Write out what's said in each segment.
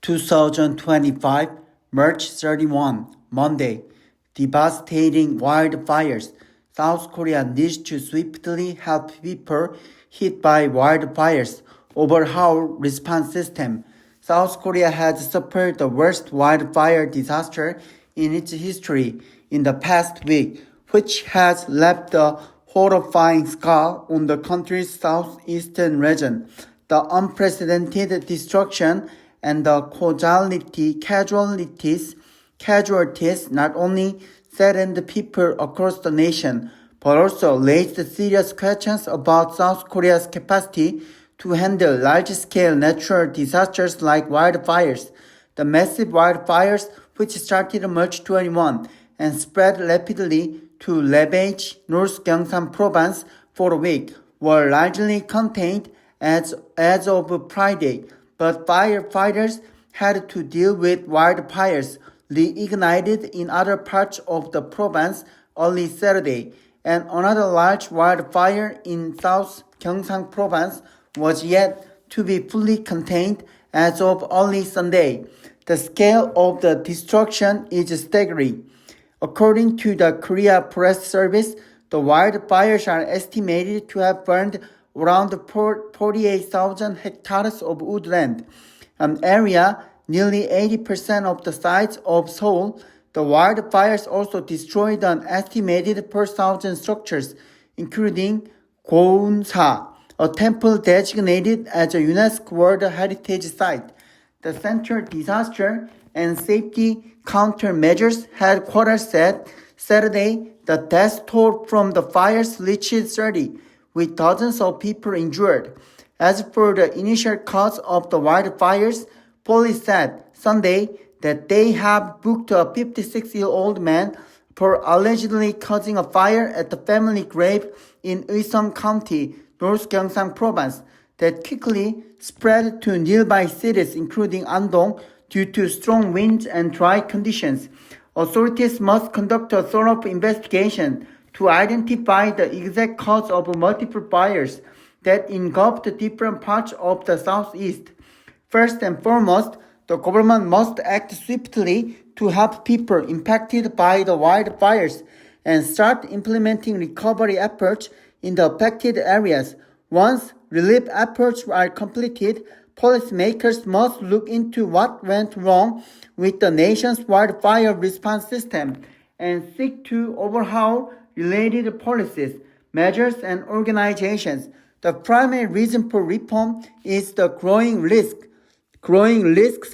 2025, March 31, Monday. Devastating wildfires. South Korea needs to swiftly help people hit by wildfires. Overhaul response system. South Korea has suffered the worst wildfire disaster in its history in the past week, which has left a horrifying scar on the country's southeastern region. The unprecedented destruction and the casualties not only saddened people across the nation, but also raised serious questions about South Korea's capacity to handle large-scale natural disasters like wildfires. The massive wildfires, which started March 21 and spread rapidly to ravage North Gyeongsang province for a week, were largely contained as of Friday, but firefighters had to deal with wildfires reignited in other parts of the province early Saturday, and another large wildfire in South Gyeongsang province was yet to be fully contained as of early Sunday. The scale of the destruction is staggering. According to the Korea Press Service, the wildfires are estimated to have burned around 48,000 hectares of woodland, an area nearly 80% of the size of Seoul. The wildfires also destroyed an estimated 4,000 structures, including Gounsa, a temple designated as a UNESCO World Heritage Site. The Central Disaster and Safety Countermeasures Headquarters said Saturday the death toll from the fires reached 30, with dozens of people injured. As for the initial cause of the wildfires, police said Sunday that they have booked a 56-year-old man for allegedly causing a fire at the family grave in Uiseong County, North Gyeongsang province, that quickly spread to nearby cities including Andong due to strong winds and dry conditions. Authorities must conduct a thorough investigation to identify the exact cause of multiple fires that engulfed different parts of the southeast. First and foremost, the government must act swiftly to help people impacted by the wildfires and start implementing recovery efforts in the affected areas. Once relief efforts are completed, policymakers must look into what went wrong with the nation's wildfire response system and seek to overhaul related policies, measures, and organizations. The primary reason for reform is the growing risks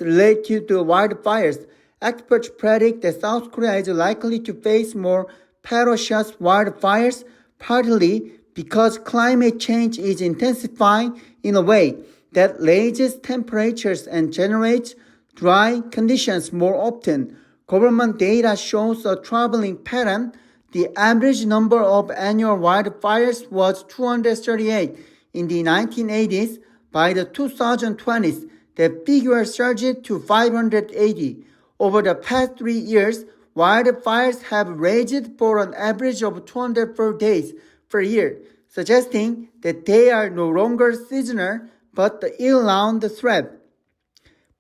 related to wildfires. Experts predict that South Korea is likely to face more ferocious wildfires, partly because climate change is intensifying in a way that raises temperatures and generates dry conditions more often. Government data shows a troubling pattern. The average number of annual wildfires was 238 in the 1980s. By the 2020s, the figure surged to 580. Over the past 3 years, wildfires have raged for an average of 204 days per year, suggesting that they are no longer seasonal but the year-round threat.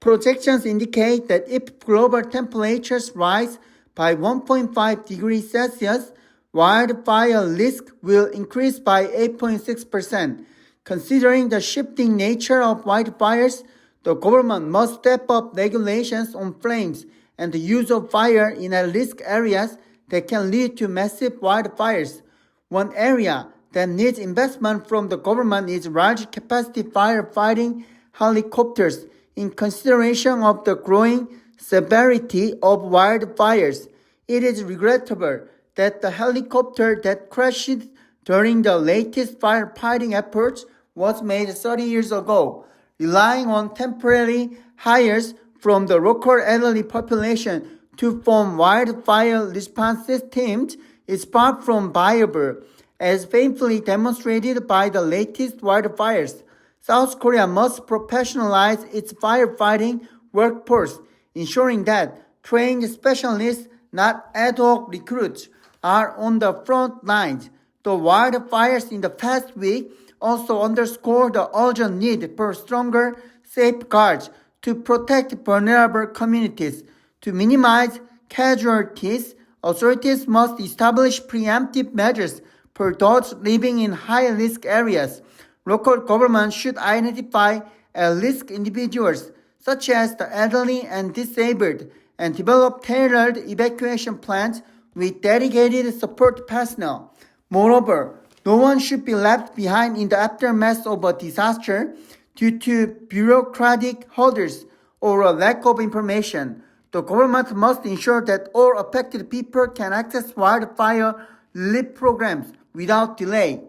Projections indicate that if global temperatures rise by 1.5 degrees Celsius, wildfire risk will increase by 8.6%. Considering the shifting nature of wildfires, the government must step up regulations on flames and the use of fire in at-risk areas that can lead to massive wildfires. One area that needs investment from the government is large-capacity firefighting helicopters in consideration of the growing severity of wildfires. It is regrettable that the helicopter that crashed during the latest firefighting efforts was made 30 years ago, relying on temporary hires from the local elderly population to form wildfire response systems is far from viable, as painfully demonstrated by the latest wildfires. South Korea must professionalize its firefighting workforce, ensuring that trained specialists, not ad hoc recruits, are on the front lines. The wildfires in the past week also underscore the urgent need for stronger safeguards to protect vulnerable communities. To minimize casualties, authorities must establish preemptive measures for those living in high-risk areas. Local governments should identify at-risk individuals, such as the elderly and disabled, and develop tailored evacuation plans with dedicated support personnel. Moreover, no one should be left behind in the aftermath of a disaster due to bureaucratic hurdles or a lack of information. The government must ensure that all affected people can access wildfire relief programs without delay.